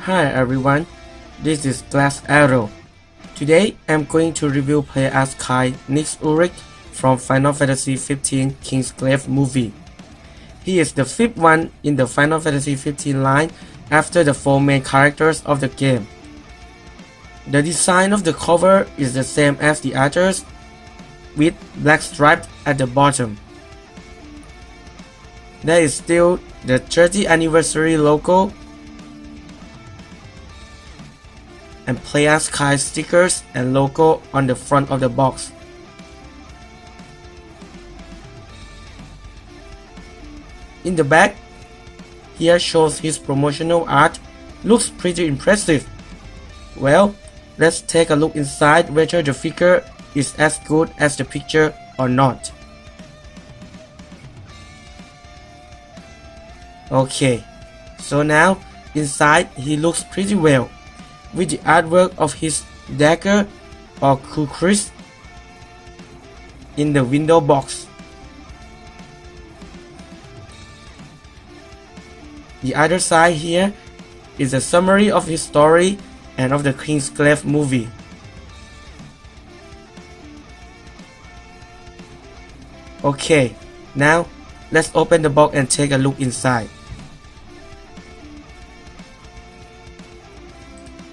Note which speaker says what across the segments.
Speaker 1: Hi everyone, this is Glass Arrow. Today I'm going to review player as Nyx Ulric from Final Fantasy XV KINGSGLAIVE movie. He is the fifth one in the Final Fantasy XV line after the four main characters of the game. The design of the cover is the same as the others, with black stripes at the bottom. There is still the 30th anniversary logo and Play as Kai stickers and logo on the front of the box. In the back, here shows his promotional art. Looks pretty impressive. Well, let's take a look inside whether the figure is as good as the picture or not. Okay, so now inside he looks pretty well, with the artwork of his dagger or Kukris in the window box. The other side here is a summary of his story and of the KINGSGLAIVE movie. Okay, now let's open the box and take a look inside.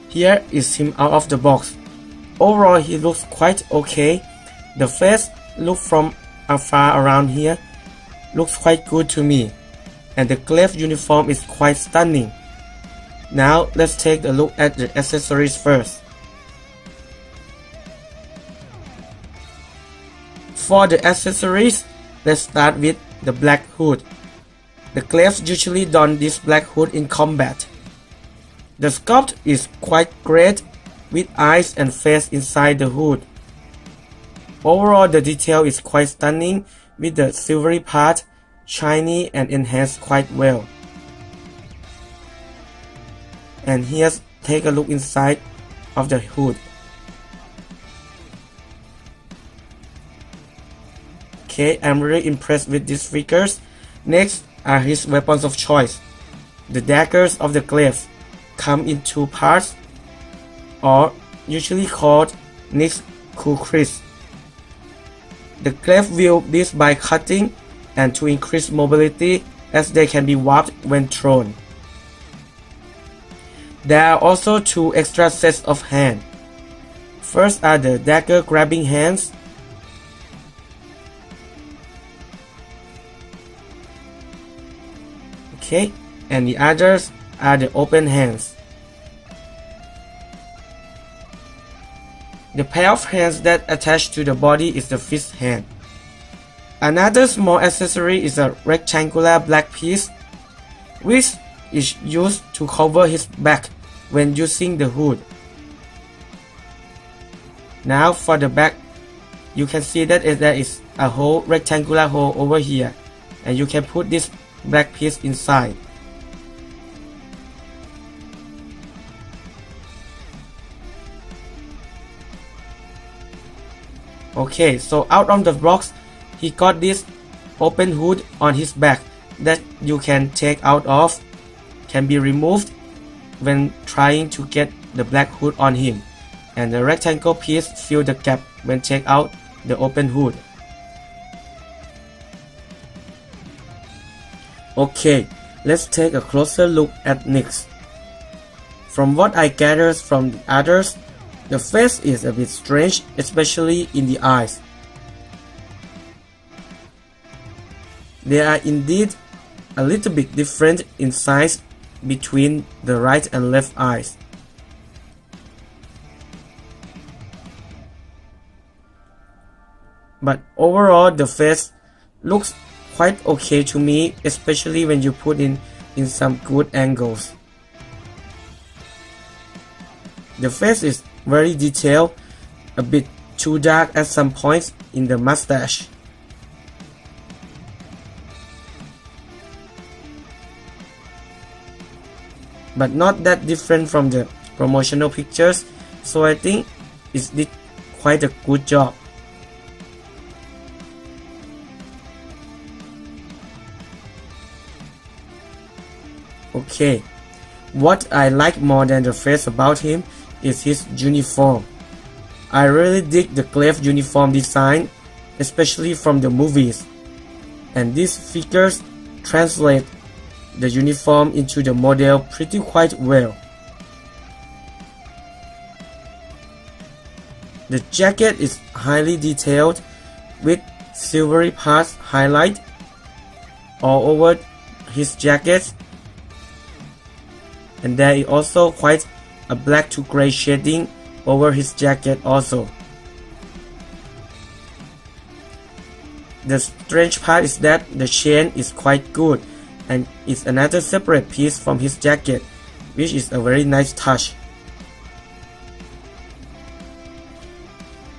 Speaker 1: Here is him out of the box. Overall, he looks quite okay. The face look from afar around here looks quite good to me, and the glaive uniform is quite stunning. Now let's take a look at the accessories first. For the accessories, let's start with the black hood. The glaives usually don this black hood in combat. The sculpt is quite great, with eyes and face inside the hood. Overall, the detail is quite stunning, with the silvery part shiny and enhanced quite well. And here's take a look inside of the hood. Okay, I'm really impressed with these figures. Next are his weapons of choice. The daggers of the glaives come in two parts, or usually called Nyx Ulric. The glaive wield this by cutting and to increase mobility, as they can be warped when thrown. There are also two extra sets of hands. First are the dagger grabbing hands. Okay, and the others are the open hands. The pair of hands that attach to the body is the fist hand. Another small accessory is a rectangular black piece, which is used to cover his back when using the hood. Now for the back, you can see that there is a rectangular hole over here, and you can put this black piece inside. Okay, so out of the box, he got this open hood on his back that you can take out of, can be removed when trying to get the black hood on him, and the rectangle piece fill the gap when take out the open hood. Okay, let's take a closer look at Nyx. From what I gathered from the others, the face is a bit strange, especially in the eyes. They are indeed a little bit different in size between the right and left eyes. But overall, the face looks quite okay to me, especially when you put in some good angles. The face is very detailed, a bit too dark at some points in the mustache. But not that different from the promotional pictures, so I think it did quite a good job. Okay, What I like more than the face about him is his uniform. I really dig the glaive uniform design, especially from the movies, and these figures translate the uniform into the model pretty quite well. The jacket is highly detailed with silvery parts highlight all over his jacket, and there is also quite a black to gray shading over his jacket also. The strange part is that the chain is quite good and is another separate piece from his jacket, which is a very nice touch.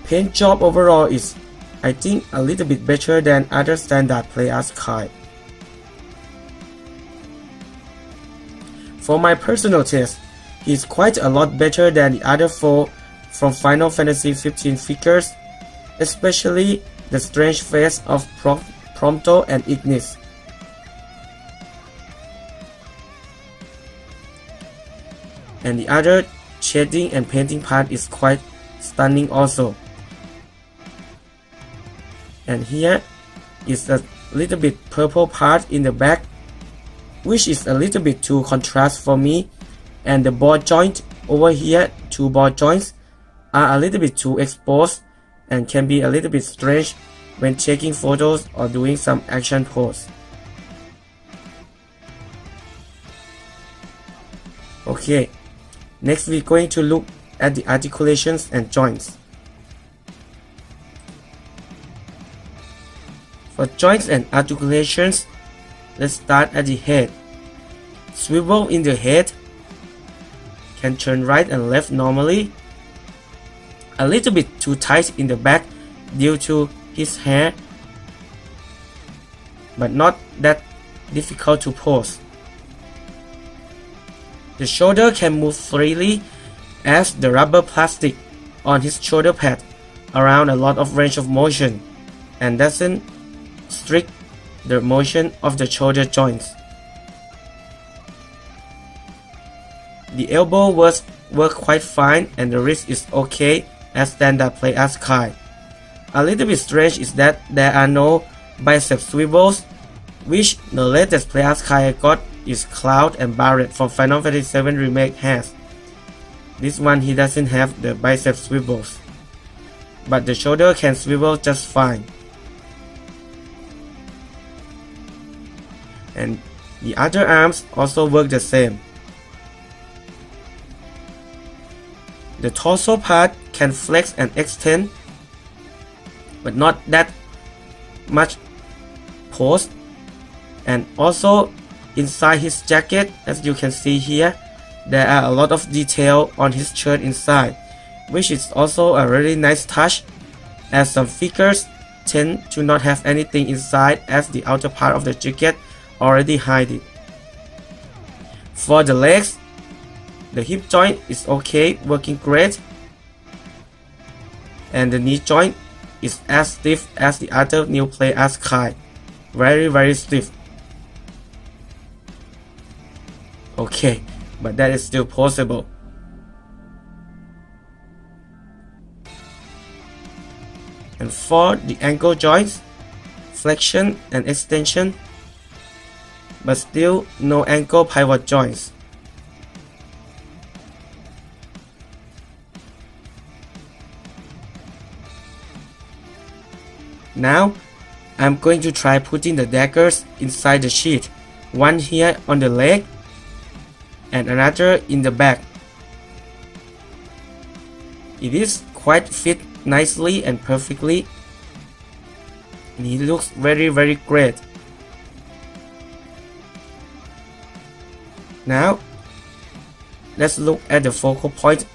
Speaker 1: Paint job overall is, I think, a little bit better than other standard play as Kai. For my personal taste, he is quite a lot better than the other four from Final Fantasy XV figures, especially the strange face of Prompto and Enix. And the other shading and painting part is quite stunning also. And here is a little bit purple part in the back, which is a little bit too contrast for me, and the ball joint over here, two ball joints, are a little bit too exposed and can be a little bit strange when taking photos or doing some action pose. Okay, next we're going to look at the articulations and joints. For joints and articulations, let's start at the head. Swivel in the head, can turn right and left normally. A little bit too tight in the back due to his hair, but not that difficult to pose. The shoulder can move freely as the rubber plastic on his shoulder pad around a lot of range of motion and doesn't restrict the motion of the shoulder joints. The elbow work quite fine and the wrist is okay as standard play as Kai. A little bit strange is that there are no bicep swivels, which the latest play as Kai I got is Cloud and Barret from Final Fantasy VII Remake has. This one he doesn't have the bicep swivels, but the shoulder can swivel just fine. And the other arms also work the same. The torso part can flex and extend, but not that much pose. And also inside his jacket, as you can see here, there are a lot of detail on his shirt inside, which is also a really nice touch, as some figures tend to not have anything inside as the outer part of the jacket already hide it. For the legs, the hip joint is okay, working great, and the knee joint is as stiff as the other new play as Kai, very stiff. Okay, but that is still possible. And for the ankle joints, flexion and extension, but still no ankle pivot joints. Now, I'm going to try putting the daggers inside the sheath, one here on the leg and another in the back. It is quite fit nicely and perfectly, and he looks very great. Now, let's look at the focal point,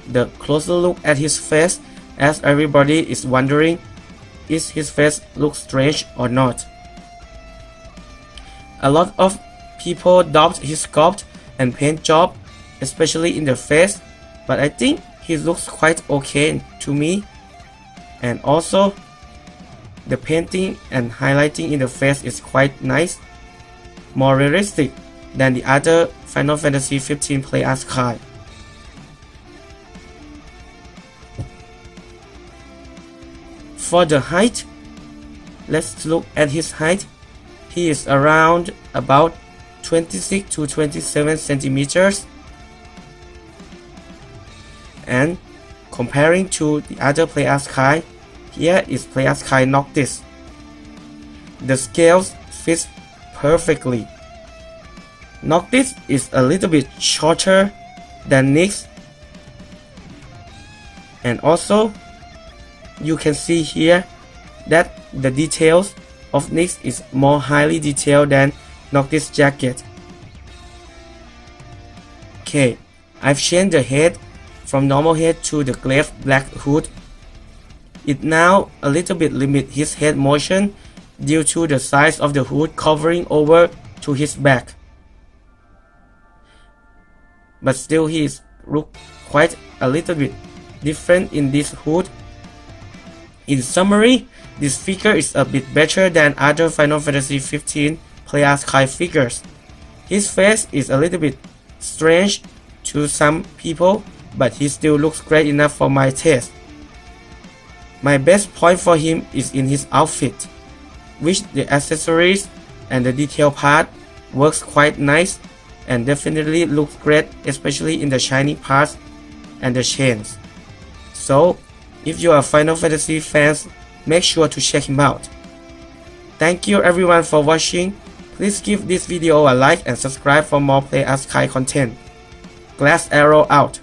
Speaker 1: the closer look at his face, as everybody is wondering, is his face look strange or not? A lot of people doubt his sculpt and paint job, especially in the face, but I think he looks quite okay to me. And also, the painting and highlighting in the face is quite nice, more realistic than the other Final Fantasy XV play as Kai. For the height, let's look at his height. He is around about 26 to 27 centimeters. And comparing to the other play as Kai, here is play as Kai Noctis. The scales fit perfectly. Noctis is a little bit shorter than Nyx, and also you can see here that the details of Nyx is more highly detailed than Noctis' jacket. Okay, I've changed the head from normal head to the glaive black hood. It now a little bit limit his head motion due to the size of the hood covering over to his back. But still he look quite a little bit different in this hood. In summary, this figure is a bit better than other Final Fantasy XV play as Kai figures. His face is a little bit strange to some people, but he still looks great enough for my taste. My best point for him is in his outfit, which the accessories and the detail part works quite nice and definitely looks great, especially in the shiny parts and the chains. So, if you are Final Fantasy fans, make sure to check him out. Thank you everyone for watching. Please give this video a like and subscribe for more Play as Kai content. Glass Arrow out.